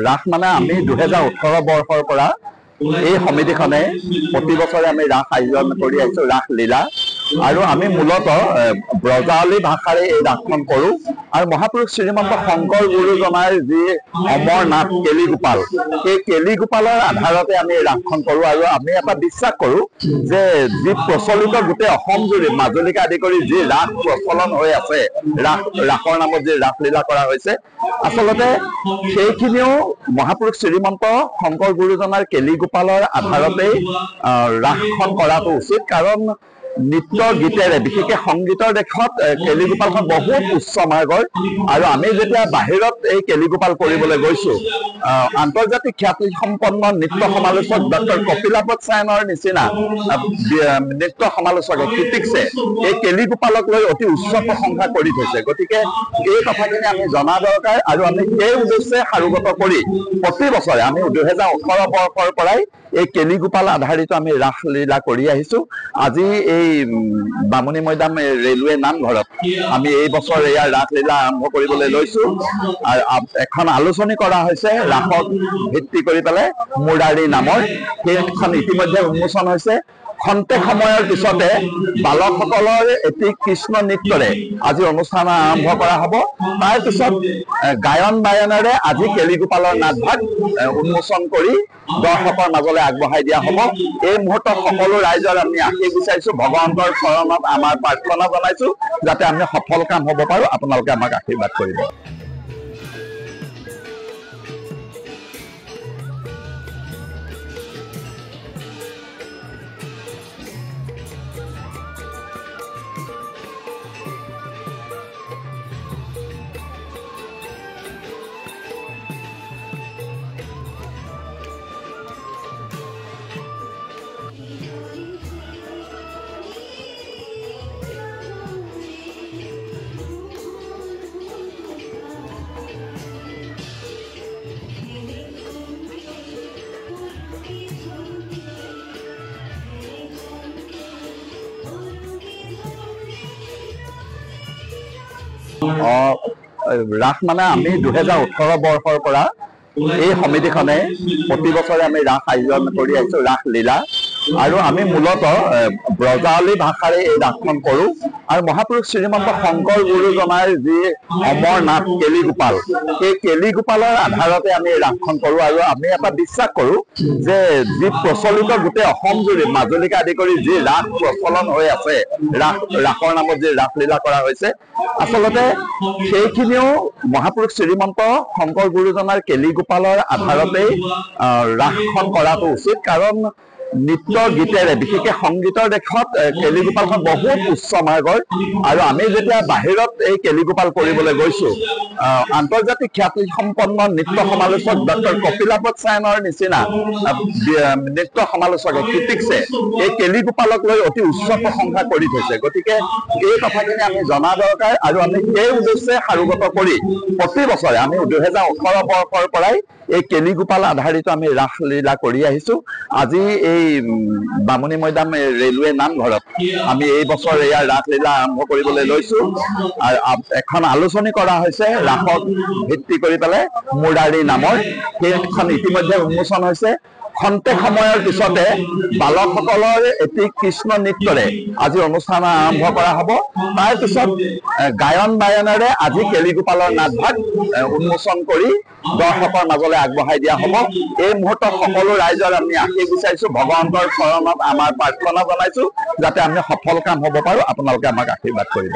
ৰাস মানে আমি 2018 বৰ্ষৰ পৰা এই সমিতিখনে প্ৰতি বছৰে আমি ৰাস আয়োজন কৰি আহিছোঁ, ৰাস লীলা। আৰু আমি মূলতঃ ব্ৰজাৱলী ভাষাৰে এই ৰাসখন কৰোঁ। আৰু মহাপুৰুষ শ্ৰীমন্ত শংকৰ গুৰুজনাৰ যি অমৰ নাট কেলিগোপাল, সেই কেলিগোপালৰ আধাৰতে আমি এই ৰাসখন কৰোঁ। আৰু আমি এটা বিশ্বাস কৰোঁ যে যি প্ৰচলিত গোটেই অসম জুৰি মাজুলীকে আদি কৰি যি ৰাস প্ৰচলন হৈ আছে, ৰাসৰ নামত যি ৰাসলীলা কৰা হৈছে, আচলতে সেইখিনিও মহাপুৰুষ শ্ৰীমন্ত শংকৰ গুৰুজনাৰ কেলিগোপালৰ আধাৰতেই ৰাসখন কৰাটো উচিত। কাৰণ নৃত্য গীতেৰে, বিশেষকৈ সংগীতৰ দেশত কেলিগোপালখন বহুত উচ্চ মাৰ্গৰ। আৰু আমি যেতিয়া বাহিৰত এই কেলিগোপাল কৰিবলৈ গৈছোঁ, আন্তৰ্জাতিক খ্যাতিসম্পন্ন নৃত্য সমালোচক ডক্টৰ কপিলাপত চায়নৰ নিচিনা নৃত্য সমালোচকে, ক্ৰিটিক্সে এই কেলিগোপালক লৈ অতি উচ্চ প্ৰশংসা কৰি থৈছে। গতিকে এই কথাখিনি আমি জনা দৰকাৰ। আৰু আমি সেই উদ্দেশ্যে সাৰোগত কৰি প্ৰতি বছৰে আমি 2018 বৰ্ষৰ পৰাই এই কেলিগোপাল আধাৰিত আমি ৰাসলীলা কৰি আহিছোঁ। আজি এই বামুণী মৈদাম ৰেলৱে নামঘৰত আমি এই বছৰ ইয়াৰ ৰাসলীলা আৰম্ভ কৰিবলৈ লৈছোঁ। আৰু এখন আলোচনী কৰা হৈছে ৰাসক ভিত্তি কৰি পেলাই, মুৰাৰী নামৰ। সেইখন ইতিমধ্যে উন্মোচন হৈছে। খন্তেক সময়ৰ পিছতে বালকসকলৰ এটি কৃষ্ণ নৃত্যৰে আজি অনুষ্ঠান আৰম্ভ কৰা হ'ব। তাৰপিছত গায়ন বায়নেৰে আজি কেলিগোপালৰ নাটভাগ উন্মোচন কৰি দৰ্শকৰ মাজলৈ আগবঢ়াই দিয়া হ'ব। এই মুহূৰ্তত সকলো ৰাইজৰ আমি আশীষ বিচাৰিছোঁ, ভগৱন্তৰ চৰণত আমাৰ প্ৰাৰ্থনা জনাইছোঁ যাতে আমি সফল কাম হ'ব পাৰোঁ। আপোনালোকে আমাক আশীৰ্বাদ কৰিব। ৰাস মানে আমি 2018 বৰ্ষৰ পৰা এই সমিতিখনে প্ৰতি বছৰে আমি ৰাস আয়োজন কৰি আহিছোঁ, ৰাস লীলা। আৰু আমি মূলতঃ ব্ৰজাৱলী ভাষাৰে এই ৰাসখন কৰোঁ। আৰু মহাপুৰুষ শ্ৰীমন্ত শংকৰ গুৰুজনাৰ যি অমৰ নাট কেলিগোপাল, সেই কেলিগোপালৰ আধাৰতে আমি এই ৰাসখন কৰোঁ। আৰু আমি এটা বিশ্বাস কৰোঁ যে যি প্ৰচলিত গোটেই অসম জুৰি মাজুলীকে আদি কৰি যি ৰাস প্ৰচলন হৈ আছে, ৰাসৰ নামত যি ৰাসলীলা কৰা হৈছে, আচলতে সেইখিনিও মহাপুৰুষ শ্ৰীমন্ত শংকৰ গুৰুজনাৰ কেলিগোপালৰ আধাৰতেই ৰাসখন কৰাটো উচিত। কাৰণ নৃত্য গীতেৰে, বিশেষকৈ সংগীতৰ দেশত কেলিগোপালখন বহুত উচ্চ মাৰ্গৰ। আৰু আমি যেতিয়া বাহিৰত এই কেলিগোপাল কৰিবলৈ গৈছোঁ, আন্তৰ্জাতিক খ্যাতিসম্পন্ন নৃত্য সমালোচক ডক্টৰ কপিলাপত চায়নৰ নিচিনা নৃত্য সমালোচকে, ক্ৰিটিক্সে এই কেলিগোপালক লৈ অতি উচ্চ প্ৰশংসা কৰি থৈছে। গতিকে এই কথাখিনি আমি জনা দৰকাৰ। আৰু আমি সেই উদ্দেশ্যে সাৰোগত কৰি প্ৰতি বছৰে আমি 2018 বৰ্ষৰ পৰাই এই কেলিগোপাল আধাৰিত আমি ৰাসলীলা কৰি আহিছোঁ। আজি এই বামুণী মৈদাম ৰেলৱে নামঘৰত আমি এই বছৰ ইয়াৰ ৰাসলীলা আৰম্ভ কৰিবলৈ লৈছোঁ। আৰু এখন আলোচনী কৰা হৈছে ৰাসক ভিত্তি কৰি পেলাই, মুৰাৰী নামৰ। সেইখন ইতিমধ্যে উন্মোচন হৈছে। খন্তেক সময়ৰ পিছতে বালকসকলৰ এটি কৃষ্ণ নৃত্যৰে আজি অনুষ্ঠান আৰম্ভ কৰা হ'ব। তাৰপিছত গায়ন বায়নেৰে আজি কেলিগোপালৰ নাটভাগ উন্মোচন কৰি দৰ্শকৰ মাজলৈ আগবঢ়াই দিয়া হ'ব। এই মুহূৰ্তত সকলো ৰাইজৰ আমি আশীষ বিচাৰিছোঁ, ভগৱন্তৰ চৰণত আমাৰ প্ৰাৰ্থনা জনাইছোঁ যাতে আমি সফল কাম হ'ব পাৰোঁ। আপোনালোকে আমাক আশীৰ্বাদ কৰিব।